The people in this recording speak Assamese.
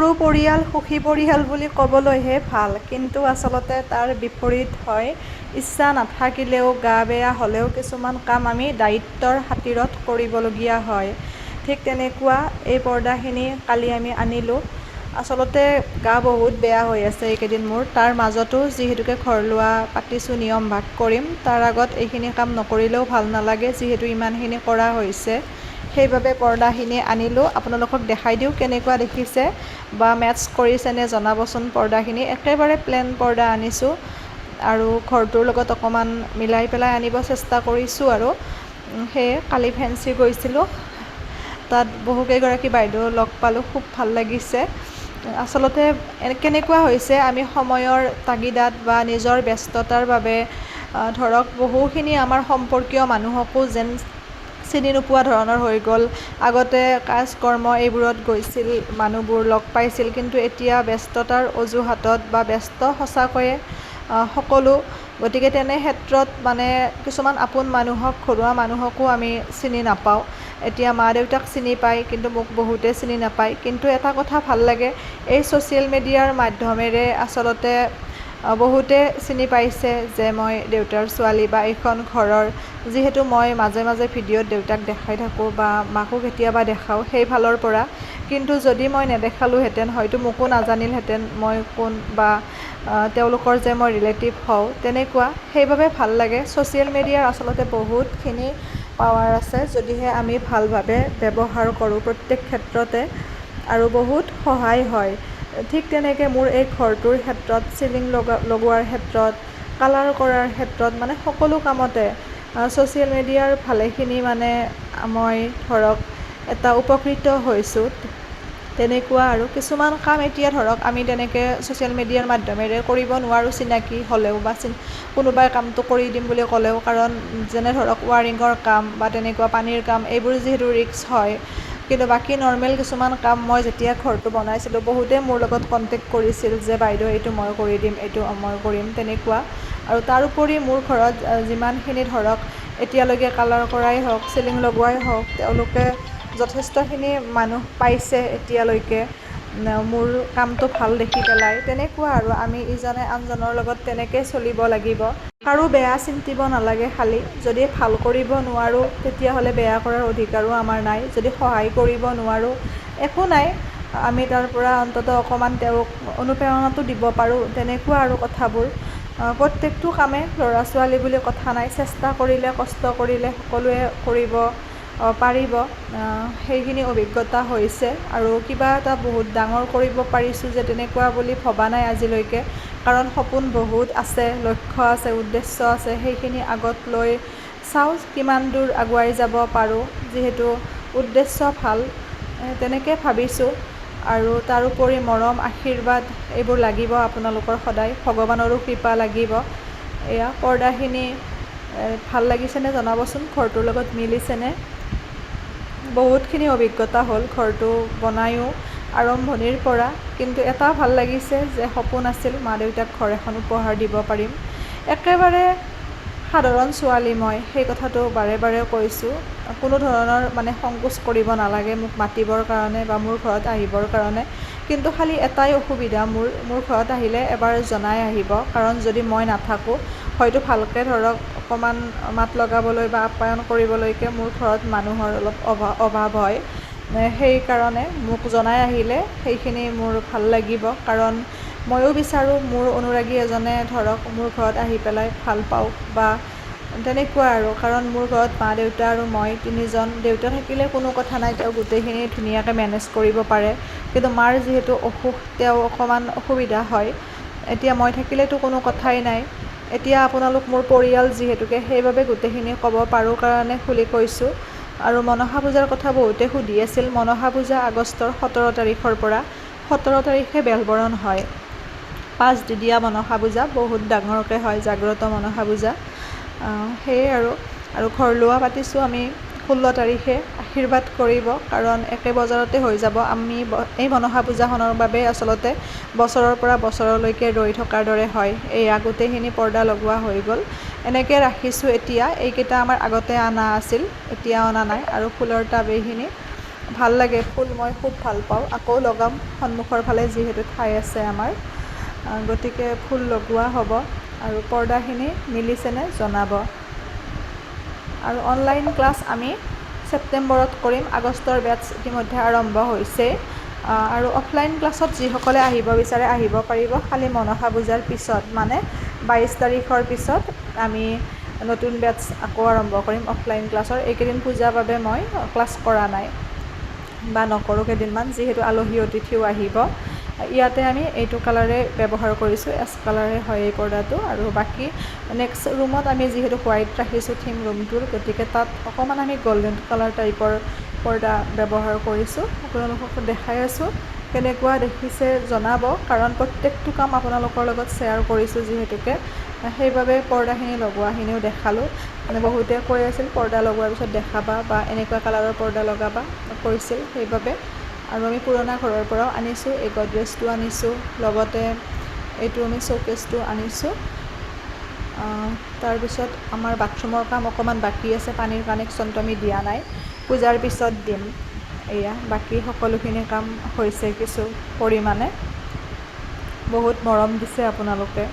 সৰু পৰিয়াল সুখী পৰিয়াল বুলি ক'বলৈহে ভাল, কিন্তু আচলতে তাৰ বিপৰীত হয়। ইচ্ছা নাথাকিলেও, গা বেয়া হ'লেও কিছুমান কাম আমি দায়িত্বৰ খাতিৰত কৰিবলগীয়া হয়। ঠিক তেনেকুৱা এই পৰ্দাখিনি কালি আমি আনিলোঁ। আচলতে গা বহুত বেয়া হৈ আছে এইকেইদিন মোৰ। তাৰ মাজতো যিহেতুকে ঘৰ লোৱা পাতিছোঁ, নিয়ম ভাগ কৰিম, তাৰ আগত এইখিনি কাম নকৰিলেও ভাল নালাগে, যিহেতু ইমানখিনি কৰা হৈছে। সেইবাবে পৰ্দাখিনি আনিলোঁ। আপোনালোকক দেখাই দিওঁ কেনেকুৱা দেখিছে বা মেটচ কৰিছেনে জনাবচোন। পৰ্দাখিনি একেবাৰে প্লেন পৰ্দা আনিছোঁ আৰু ঘৰটোৰ লগত অকণমান মিলাই পেলাই আনিব চেষ্টা কৰিছোঁ আৰু সেয়ে কালি ফেঞ্চি গৈছিলোঁ, তাত বহুকেইগৰাকী বাইদেউ লগ পালোঁ, খুব ভাল লাগিছে। আচলতে কেনেকুৱা হৈছে, আমি সময়ৰ তাগিদাত বা নিজৰ ব্যস্ততাৰ বাবে ধৰক বহুখিনি আমাৰ সম্পৰ্কীয় মানুহকো যেন চিনি নোপোৱা ধৰণৰ হৈ গ'ল। আগতে কাজ কৰ্ম এইবোৰত গৈছিল, মানুহবোৰ লগ পাইছিল, কিন্তু এতিয়া ব্যস্ততাৰ অজুহাতত বা ব্যস্ত সঁচাকৈয়ে সকলো। গতিকে তেনে ক্ষেত্ৰত মানে কিছুমান আপোন মানুহক, ঘৰুৱা মানুহকো আমি চিনি নাপাওঁ। এতিয়া মা দেউতাক চিনি পায়, কিন্তু মোক বহুতে চিনি নাপায়। কিন্তু এটা কথা ভাল লাগে, এই ছ'চিয়েল মিডিয়াৰ মাধ্যমেৰে আচলতে বহুতে চিনি পাইছে যে মই দেউতাৰ ছোৱালী বা এইখন ঘৰৰ। যিহেতু মই মাজে মাজে ভিডিঅ'ত দেউতাক দেখাই থাকোঁ বা মাকো কেতিয়াবা দেখাওঁ সেই ফালৰ পৰা। কিন্তু যদি মই নেদেখালোহেঁতেন হয়তো মোকো নাজানিলহেঁতেন মই কোন বা তেওঁলোকৰ যে মই ৰিলেটিভ হওঁ, তেনেকুৱা। সেইবাবে ভাল লাগে। ছ'চিয়েল মিডিয়াৰ আচলতে বহুতখিনি পাৱাৰ আছে, যদিহে আমি ভালভাৱে ব্যৱহাৰ কৰোঁ প্ৰত্যেক ক্ষেত্ৰতে, আৰু বহুত সহায় হয়। ঠিক তেনেকৈ মোৰ এই ঘৰটোৰ ক্ষেত্ৰত, চিলিং লগোৱাৰ ক্ষেত্ৰত, কালাৰ কৰাৰ ক্ষেত্ৰত, মানে সকলো কামতে ছ'চিয়েল মিডিয়াৰ ভালেখিনি মানে মই ধৰক এটা উপকৃত হৈছোঁ। তেনেকুৱা আৰু কিছুমান কাম এতিয়া ধৰক আমি তেনেকৈ ছ'চিয়েল মিডিয়াৰ মাধ্যমেৰে কৰিব নোৱাৰোঁ, চিনাকি হ'লেও বা কোনোবাই কামটো কৰি দিম বুলি ক'লেও। কাৰণ যেনে ধৰক ৱাৰিঙৰ কাম বা তেনেকুৱা পানীৰ কাম, এইবোৰ যিহেতু ৰিস্ক হয়। কিন্তু বাকী নৰ্মেল কিছুমান কাম মই যেতিয়া ঘৰটো বনাইছিলোঁ, বহুতে মোৰ লগত কণ্টেক্ট কৰিছিল যে বাইদেউ এইটো মই কৰি দিম, এইটো মই কৰিম, তেনেকুৱা। আৰু তাৰোপৰি মোৰ ঘৰত যিমানখিনি ধৰক এতিয়ালৈকে কালাৰ কৰাই হওক, চিলিং লগোৱাই হওক, তেওঁলোকে যথেষ্টখিনি মানুহ পাইছে এতিয়ালৈকে মোৰ কামটো ভাল দেখি পেলাই। তেনেকুৱা আৰু আমি ইজনে আনজনৰ লগত তেনেকৈ চলিব লাগিব। কাৰো বেয়া চিন্তিব নালাগে। খালী যদি ভাল কৰিব নোৱাৰোঁ তেতিয়াহ'লে বেয়া কৰাৰ অধিকাৰো আমাৰ নাই। যদি সহায় কৰিব নোৱাৰোঁ একো নাই, আমি তাৰ পৰা অন্ততঃ অকণমান তেওঁক অনুপ্ৰেৰণাটো দিব পাৰোঁ। তেনেকুৱা আৰু কথাবোৰ। প্ৰত্যেকটো কামে ল'ৰা ছোৱালী বুলি কথা নাই, চেষ্টা কৰিলে, কষ্ট কৰিলে সকলোৱে কৰিব পাৰিব। সেইখিনি অভিজ্ঞতা হৈছে আৰু কিবা এটা বহুত ডাঙৰ কৰিব পাৰিছোঁ যে তেনেকুৱা বুলি ভবা নাই আজিলৈকে। কাৰণ সপোন বহুত আছে, লক্ষ্য আছে, উদ্দেশ্য আছে। সেইখিনি আগত লৈ চাওঁ কিমান দূৰ আগুৱাই যাব পাৰোঁ। যিহেতু উদ্দেশ্য ভাল, তেনেকৈ ভাবিছোঁ। আৰু তাৰোপৰি মৰম, আশীৰ্বাদ এইবোৰ লাগিব আপোনালোকৰ সদায়, ভগৱানৰো কৃপা লাগিব। এয়া পৰ্দাখিনি ভাল লাগিছেনে জনাবচোন, ঘৰটোৰ লগত মিলিছেনে। বহুতখিনি অভিজ্ঞতা হ'ল ঘৰটো বনায়ো আৰম্ভণিৰ পৰা। কিন্তু এটা ভাল লাগিছে যে সপোন আছিল মা দেউতাক ঘৰ এখন উপহাৰ দিব পাৰিম। একেবাৰে সাধাৰণ ছোৱালী মই, সেই কথাটো বাৰে বাৰে কৈছোঁ। কোনো ধৰণৰ মানে সংকোচ কৰিব নালাগে মোক মাতিবৰ কাৰণে বা মোৰ ঘৰত আহিবৰ কাৰণে। কিন্তু খালী এটাই অসুবিধা মোৰ ঘৰত আহিলে এবাৰ জনাই আহিব। কাৰণ যদি মই নাথাকোঁ হয়তো ভালকৈ ধৰক অকণমান মাত লগাবলৈ বা আপ্যায়ন কৰিবলৈকে মোৰ ঘৰত মানুহৰ অলপ অভাৱ হয়। সেইকাৰণে মোক জনাই আহিলে সেইখিনি মোৰ ভাল লাগিব। কাৰণ ময়ো বিচাৰোঁ মোৰ অনুৰাগী এজনে ধৰক মোৰ ঘৰত আহি পেলাই ভাল পাওক বা তেনেকুৱা আৰু। কাৰণ মোৰ ঘৰত মা দেউতা আৰু মই তিনিজন। দেউতা থাকিলে কোনো কথা নাই, তেওঁ গোটেইখিনি ধুনীয়াকৈ মেনেজ কৰিব পাৰে। কিন্তু মাৰ যিহেতু অসুখ, তেওঁ অকণমান অসুবিধা হয়। এতিয়া মই থাকিলেতো কোনো কথাই নাই। এতিয়া আপোনালোক মোৰ পৰিয়াল যিহেতুকে, সেইবাবে গোটেইখিনি ক'ব পাৰোঁ কাৰণে খুলি কৈছোঁ। আৰু মনসা পূজাৰ কথা বহুতে সুধি আছিল। মনসা পূজা আগষ্টৰ 17 তাৰিখৰ পৰা। 17 তাৰিখে বেলবৰণ হয়। পাঁচদিনীয়া মনসা পূজা, বহুত ডাঙৰকৈ হয়, জাগ্ৰত মনসা পূজা। সেয়ে আৰু ঘৰ লোৱা পাতিছোঁ আমি 16 তাৰিখে। আশীৰ্বাদ কৰিব, কাৰণ একে বজাৰতে হৈ যাব। আমি এই মনসা পূজাখনৰ বাবে আচলতে বছৰৰ পৰা বছৰলৈকে ৰৈ থকাৰ দৰে হয়। এয়া গোটেইখিনি পৰ্দা লগোৱা হৈ গ'ল। এনেকৈ ৰাখিছোঁ এতিয়া। এইকেইটা আমাৰ আগতে অনা আছিল, এতিয়া অনা নাই। আৰু ফুলৰ টাব এইখিনি। ভাল লাগে ফুল, মই খুব ভাল পাওঁ। আকৌ লগাম সন্মুখৰ ফালে যিহেতু ঠাই আছে আমাৰ, গতিকে ফুল লগোৱা হ'ব। আৰু পৰ্দাখিনি মিলিছেনে জনাব। আৰু অনলাইন ক্লাছ আমি ছেপ্টেম্বৰত কৰিম, আগষ্টৰ বেটছ ইতিমধ্যে আৰম্ভ হৈছে। আৰু অফলাইন ক্লাছত যিসকলে আহিব বিচাৰে আহিব পাৰিব, খালি মনসা পূজাৰ পিছত, মানে 22 তাৰিখৰ পিছত আমি নতুন বেটছ আকৌ আৰম্ভ কৰিম অফলাইন ক্লাছৰ। এইকেইদিন পূজাৰ বাবে মই ক্লাছ কৰা নাই বা নকৰোঁ কেইদিনমান, যিহেতু আলহী অতিথিও আহিব। ইয়াতে আমি এইটো কালাৰে ব্যৱহাৰ কৰিছোঁ, এছ কালাৰে হয় এই পৰ্দাটো। আৰু বাকী নেক্সট ৰুমত আমি যিহেতু হোৱাইট ৰাখিছোঁ থিম ৰুমটোৰ, গতিকে তাত অকণমান আমি গল্ডেন কালাৰ টাইপৰ পৰ্দা ব্যৱহাৰ কৰিছোঁ। আপোনালোকক দেখাই আছোঁ, কেনেকুৱা দেখিছে জনাব, কাৰণ প্ৰত্যেকটো কাম আপোনালোকৰ লগত শ্বেয়াৰ কৰিছোঁ যিহেতুকে, সেইবাবে পৰ্দাখিনি লগোৱাখিনিও দেখালোঁ। মানে বহুতে কৈ আছিল পৰ্দা লগোৱাৰ পিছত দেখাবা বা এনেকুৱা কালাৰৰ পৰ্দা লগাবা কৈছিল, সেইবাবে। আৰু আমি পুৰণা ঘৰৰ পৰাও আনিছোঁ, এই গডৰেজটো আনিছোঁ, লগতে এইটো আমি শ্ব'কেছটো আনিছোঁ। তাৰপিছত আমাৰ বাথৰুমৰ কাম অকণমান বাকী আছে, পানীৰ কানেকশ্যনটো আমি দিয়া নাই, পূজাৰ পিছত দিম। এয়া বাকী সকলোখিনি কাম হৈছে কিছু পৰিমাণে। বহুত মৰম দিছে আপোনালোকে।